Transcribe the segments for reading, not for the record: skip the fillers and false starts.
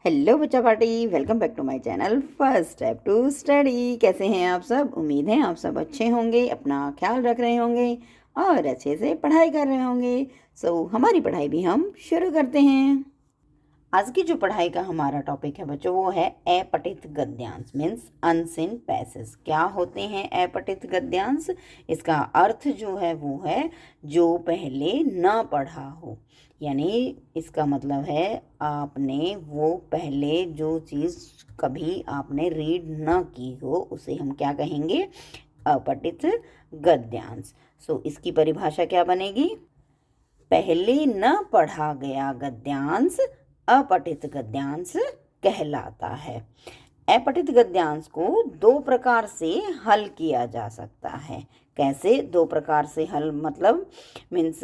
Hello बच्चा party, welcome back to my channel first step to study. कैसे हैं आप सब? उम्मीद है आप सब अच्छे होंगे, अपना ख्याल रख रहे होंगे और अच्छे से पढ़ाई कर रहे होंगे। हमारी पढ़ाई भी हम शुरू करते हैं। आज की जो पढ़ाई का हमारा टॉपिक है बच्चों, वो है अपठित गद्यांश मीन्स अनसीन पैसेज। क्या होते हैं अपठित गद्यांश? इसका अर्थ जो है वो है जो पहले न पढ़ा हो, यानी इसका मतलब है आपने वो पहले जो चीज़ कभी आपने रीड न की हो उसे हम क्या कहेंगे? अपठित गद्यांश। इसकी परिभाषा क्या बनेगी? पहले न पढ़ा गया गद्यांश अपठित गद्यांश कहलाता है। अपठित गद्यांश को दो प्रकार से हल किया जा सकता है। कैसे दो प्रकार से हल? मतलब मीन्स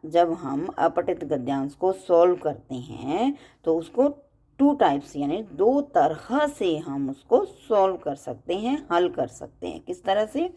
जब हम अपठित गद्यांश को सॉल्व करते हैं तो उसको टू टाइप्स यानी दो तरह से हम उसको सॉल्व कर सकते हैं, हल कर सकते हैं। किस तरह से?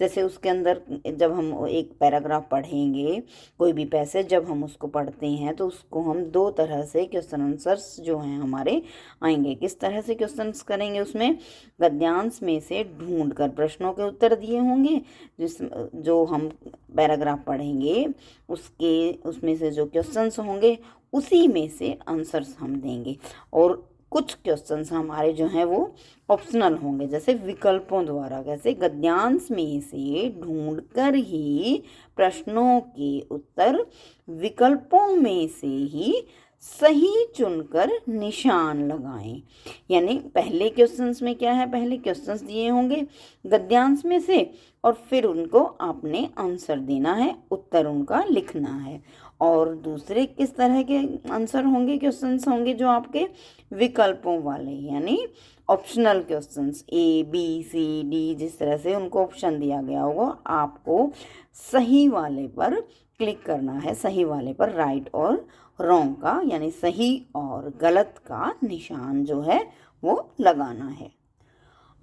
जैसे उसके अंदर जब हम एक पैराग्राफ पढ़ेंगे, कोई भी पैसेज जब हम उसको पढ़ते हैं तो उसको हम दो तरह से क्वेश्चन आंसर्स जो हैं हमारे आएंगे। किस तरह से क्वेश्चंस करेंगे? उसमें गद्यांश में से ढूंढ कर प्रश्नों के उत्तर दिए होंगे। जो हम पैराग्राफ पढ़ेंगे उसमें से जो क्वेश्चंस होंगे उसी में से आंसर्स हम देंगे। और कुछ क्वेश्चंस हमारे जो हैं वो ऑप्शनल होंगे, जैसे विकल्पों द्वारा। कैसे? गद्यांश में से ढूंढकर ही प्रश्नों के उत्तर विकल्पों में से ही सही चुनकर निशान लगाएं। यानी पहले क्वेश्चंस में क्या है? पहले क्वेश्चंस दिए होंगे गद्यांश में से और फिर उनको आपने आंसर देना है, उत्तर उनका लिखना है। और दूसरे किस तरह के आंसर होंगे, क्वेश्चंस होंगे जो आपके विकल्पों वाले, यानी optional questions A B C D, जिस तरह से उनको ऑप्शन दिया गया होगा आपको सही वाले पर क्लिक करना है, सही वाले पर राइट और रॉन्ग का यानी सही और गलत का निशान जो है वो लगाना है।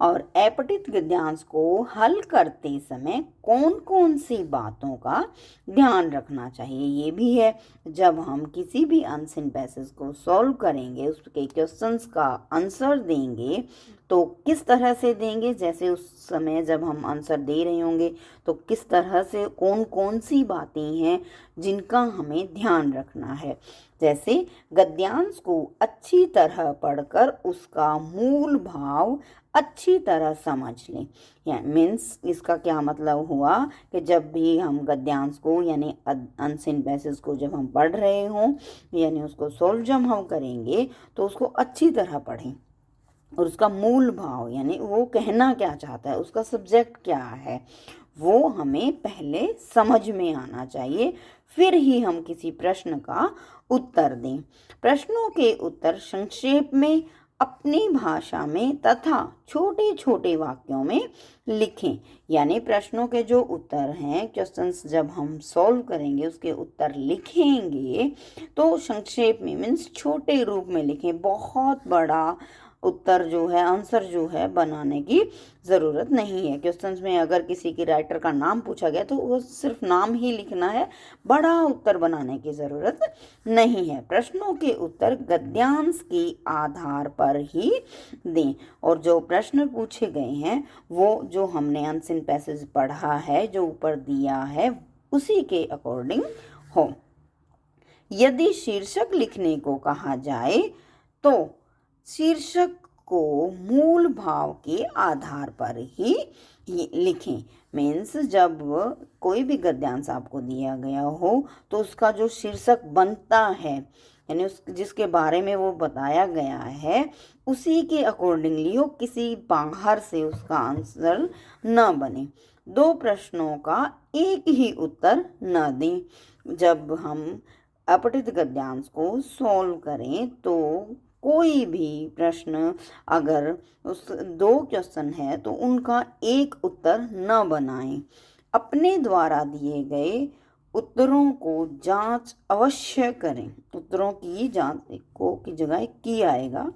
और अपठित गद्यांश को हल करते समय कौन कौन सी बातों का ध्यान रखना चाहिए ये भी है। जब हम किसी भी अनसीन पैसेज को सॉल्व करेंगे, उसके क्वेश्चंस का आंसर देंगे तो किस तरह से देंगे? जैसे उस समय जब हम आंसर दे रहे होंगे तो किस तरह से, कौन कौन सी बातें हैं जिनका हमें ध्यान रखना है। जैसे गद्यांश को अच्छी तरह पढ़कर उसका मूल भाव अच्छी तरह समझ लें। या मीन्स इसका क्या मतलब हुआ कि जब भी हम गद्यांश को यानी अनसीन पैसेज को जब हम पढ़ रहे हों, यानी उसको सॉल्व जब हम करेंगे तो उसको अच्छी तरह पढ़ें और उसका मूल भाव यानी वो कहना क्या चाहता है, उसका सब्जेक्ट क्या है, वो हमें पहले समझ में आना चाहिए। फिर ही हम किसी प्रश्न का उत्तर दें। प्रश्नों के उत्तर संक्षेप में अपनी भाषा में तथा छोटे छोटे वाक्यों में लिखें। यानी प्रश्नों के जो उत्तर हैं, क्वेश्चंस जब हम सॉल्व करेंगे उसके उत्तर लिखेंगे तो संक्षेप में मीन्स छोटे रूप में लिखें। बहुत बड़ा उत्तर जो है, आंसर जो है बनाने की ज़रूरत नहीं है। क्वेश्चंस में अगर किसी की राइटर का नाम पूछा गया तो वो सिर्फ नाम ही लिखना है, बड़ा उत्तर बनाने की ज़रूरत नहीं है। प्रश्नों के उत्तर गद्यांश के आधार पर ही दें और जो प्रश्न पूछे गए हैं वो जो हमने अनसीन पैसेज पढ़ा है, जो ऊपर दिया है, उसी के अकॉर्डिंग हो। यदि शीर्षक लिखने को कहा जाए तो शीर्षक को मूल भाव के आधार पर ही लिखें। मीन्स जब कोई भी गद्यांश आपको दिया गया हो तो उसका जो शीर्षक बनता है यानी उस जिसके बारे में वो बताया गया है उसी के अकॉर्डिंगली हो, किसी बाहर से उसका आंसर न बने। दो प्रश्नों का एक ही उत्तर न दें। जब हम अपठित गद्यांश को सॉल्व करें तो कोई भी प्रश्न अगर उस दो क्वेश्चन है तो उनका एक उत्तर न बनाएं। अपने द्वारा दिए गए उत्तरों को जांच अवश्य करें। उत्तरों की जांच को की जगह की आएगा,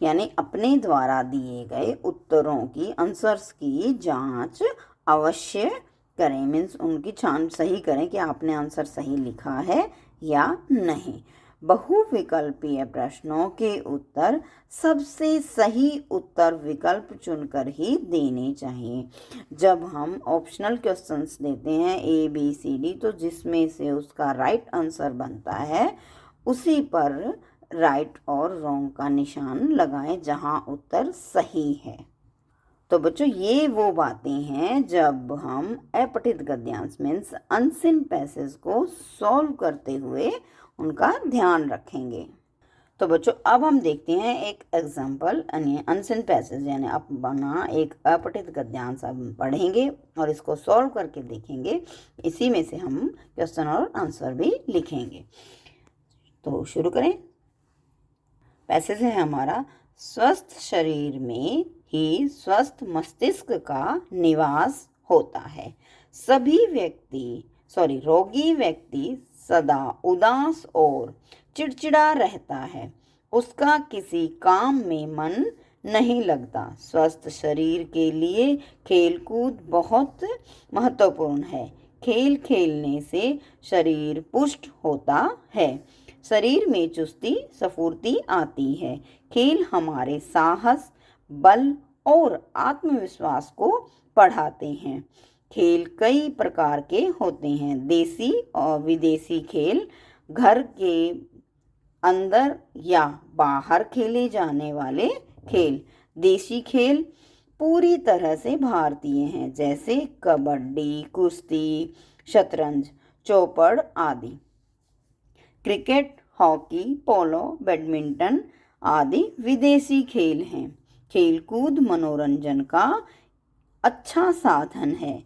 यानी अपने द्वारा दिए गए उत्तरों की, आंसर्स की जांच अवश्य करें। मीन्स उनकी छान सही करें कि आपने आंसर सही लिखा है या नहीं। बहुविकल्पीय प्रश्नों के उत्तर सबसे सही उत्तर विकल्प चुनकर ही देने चाहिए। जब हम ऑप्शनल क्वेश्चंस देते हैं ABCD, तो जिसमें से उसका राइट आंसर बनता है उसी पर राइट और रॉन्ग का निशान लगाएं जहां उत्तर सही है। तो बच्चों, ये वो बातें हैं जब हम अपठित गद्यांश मीन्स अनसीन पैसेज को सॉल्व करते हुए उनका ध्यान रखेंगे। तो बच्चों, अब हम देखते हैं एक एग्जाम्पल यानी अनसीन पैसेज यानी अपना एक अपठित गद्यांश हम पढ़ेंगे और इसको सॉल्व करके देखेंगे। इसी में से हम क्वेश्चन और आंसर भी लिखेंगे। तो शुरू करें। पैसेज है हमारा, स्वस्थ शरीर में ही स्वस्थ मस्तिष्क का निवास होता है। रोगी व्यक्ति सदा उदास और चिड़चिड़ा रहता है। उसका किसी काम में मन नहीं लगता। स्वस्थ शरीर के लिए खेलकूद बहुत महत्वपूर्ण है। खेल खेलने से शरीर पुष्ट होता है। शरीर में चुस्ती स्फूर्ति आती है। खेल हमारे साहस, बल और आत्मविश्वास को बढ़ाते हैं। खेल कई प्रकार के होते हैं। देसी और विदेशी खेल, घर के अंदर या बाहर खेले जाने वाले खेल। देसी खेल पूरी तरह से भारतीय हैं, जैसे कबड्डी, कुश्ती, शतरंज, चौपड़ आदि। क्रिकेट, हॉकी, पोलो, बैडमिंटन आदि विदेशी खेल हैं। खेलकूद मनोरंजन का अच्छा साधन है।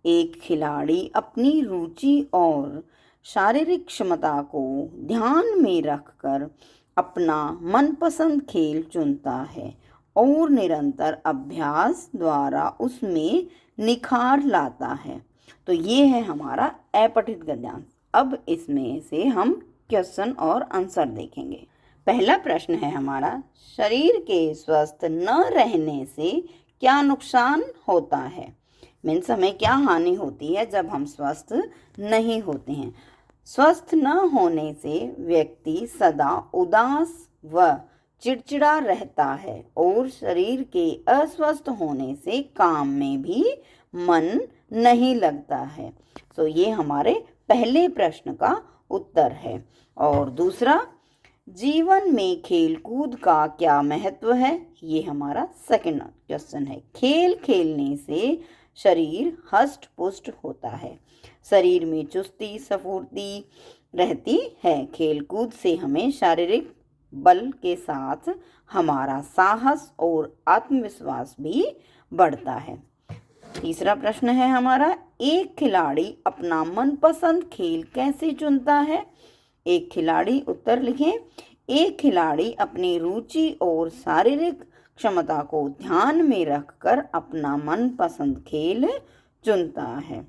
एक खिलाड़ी अपनी रुचि और शारीरिक क्षमता को ध्यान में रखकर अपना मनपसंद खेल चुनता है और निरंतर अभ्यास द्वारा उसमें निखार लाता है। तो ये है हमारा अपठित गद्यांश। अब इसमें से हम क्वेश्चन और आंसर देखेंगे। पहला प्रश्न है हमारा, शरीर के स्वस्थ न रहने से क्या नुकसान होता है। मीन्स हमें क्या हानि होती है जब हम स्वस्थ नहीं होते हैं। स्वस्थ न होने से व्यक्ति सदा उदास व चिड़चिड़ा रहता है और शरीर के अस्वस्थ होने से काम में भी मन नहीं लगता है। तो ये हमारे पहले प्रश्न का उत्तर है। और दूसरा, जीवन में खेलकूद का क्या महत्व है, ये हमारा सेकंड क्वेश्चन है। खेल खेलने से शरीर हष्ट पुष्ट होता है। शरीर में चुस्ती स्फूर्ति रहती है। खेलकूद से हमें शारीरिक बल के साथ हमारा साहस और आत्मविश्वास भी बढ़ता है। तीसरा प्रश्न है हमारा, एक खिलाड़ी अपना मनपसंद खेल कैसे चुनता है। एक खिलाड़ी, उत्तर लिखें, एक खिलाड़ी अपनी रुचि और शारीरिक क्षमता को ध्यान में रखकर अपना मनपसंद खेल चुनता है।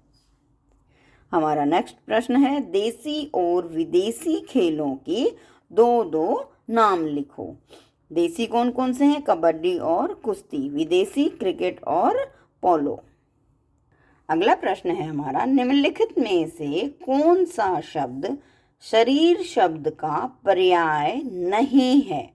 हमारा नेक्स्ट प्रश्न है, देसी और विदेशी खेलों के दो नाम लिखो। देसी कौन कौन से हैं, कबड्डी और कुश्ती। विदेशी क्रिकेट और पोलो। अगला प्रश्न है हमारा, निम्नलिखित में से कौन सा शब्द शरीर शब्द का पर्याय नहीं है।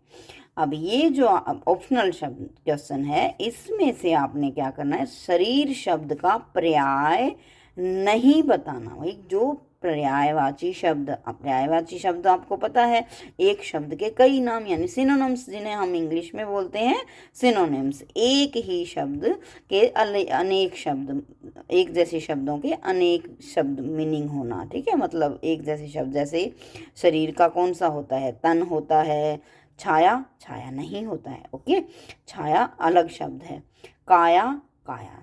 अब ये जो ऑप्शनल शब्द क्वेश्चन है, इसमें से आपने क्या करना है, शरीर शब्द का पर्याय नहीं बताना। भाई जो पर्यायवाची शब्द आपको पता है, एक शब्द के कई नाम यानी सिनोनिम्स, जिन्हें हम इंग्लिश में बोलते हैं सिनोनिम्स। एक ही शब्द के अनेक शब्द, एक जैसे शब्दों के अनेक शब्द मीनिंग होना, ठीक है। मतलब एक जैसे शब्द, जैसे शरीर का कौन सा होता है, तन होता है। छाया नहीं होता है, ओके। छाया अलग शब्द है। काया,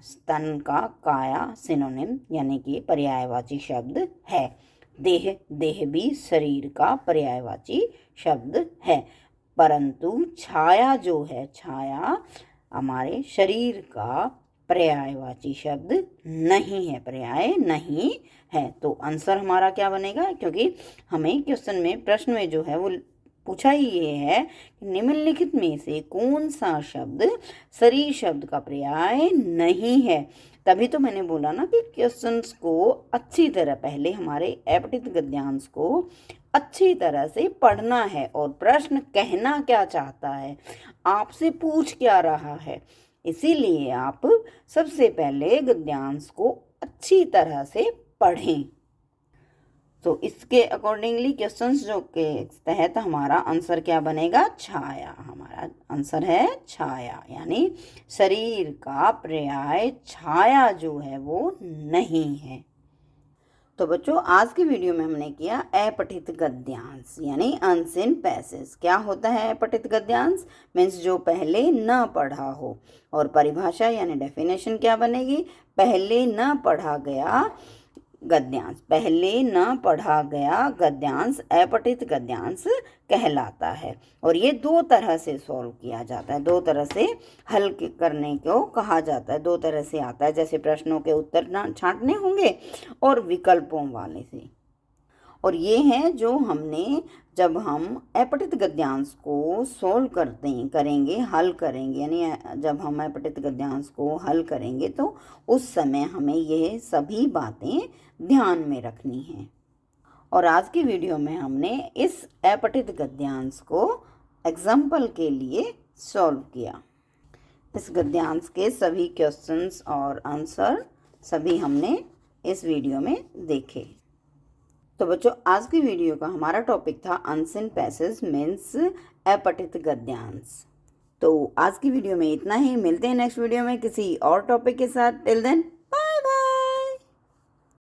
स्तन का काया सिनोनिम यानी कि पर्यायवाची शब्द है। देह भी शरीर का पर्यायवाची शब्द है, परंतु छाया जो है, छाया हमारे शरीर का पर्यायवाची शब्द नहीं है, पर्याय नहीं है। तो आंसर हमारा क्या बनेगा, क्योंकि हमें क्वेश्चन में, प्रश्न में जो है वो पूछा ही ये है कि निम्नलिखित में से कौन सा शब्द शरीर शब्द का पर्याय नहीं है। तभी तो मैंने बोला ना कि क्वेश्चंस को अच्छी तरह पहले हमारे अपठित गद्यांश को अच्छी तरह से पढ़ना है और प्रश्न कहना क्या चाहता है, आपसे पूछ क्या रहा है। इसीलिए आप सबसे पहले गद्यांश को अच्छी तरह से पढ़ें। तो इसके अकॉर्डिंगली क्वेश्चंस जो के तहत हमारा आंसर क्या बनेगा, छाया। हमारा आंसर है छाया, यानी शरीर का पर्याय छाया जो है वो नहीं है। तो बच्चों आज की वीडियो में हमने किया अपठित गद्यांश यानी अनसीन पैसेज। क्या होता है अपठित गद्यांश? मीन्स जो पहले न पढ़ा हो। और परिभाषा यानी डेफिनेशन क्या बनेगी, पहले न पढ़ा गया गद्यांश। पहले न पढ़ा गया गद्यांश अपठित गद्यांश कहलाता है। और ये दो तरह से सॉल्व किया जाता है, दो तरह से हल करने को कहा जाता है। दो तरह से आता है, जैसे प्रश्नों के उत्तर छांटने होंगे और विकल्पों वाले से। और ये हैं जो हमने जब हम अपठित गद्यांश को सॉल्व करेंगे, हल करेंगे, यानी जब हम अपठित गद्यांश को हल करेंगे तो उस समय हमें ये सभी बातें ध्यान में रखनी हैं। और आज की वीडियो में हमने इस अपठित गद्यांश को एग्जाम्पल के लिए सॉल्व किया। इस गद्यांश के सभी क्वेश्चंस और आंसर सभी हमने इस वीडियो में देखे। तो बच्चों आज की वीडियो का हमारा टॉपिक था अनसीन पैसेज मीन्स अपठित गद्यांश। तो आज की वीडियो में इतना ही, मिलते हैं नेक्स्ट वीडियो में किसी और टॉपिक के साथ। Till then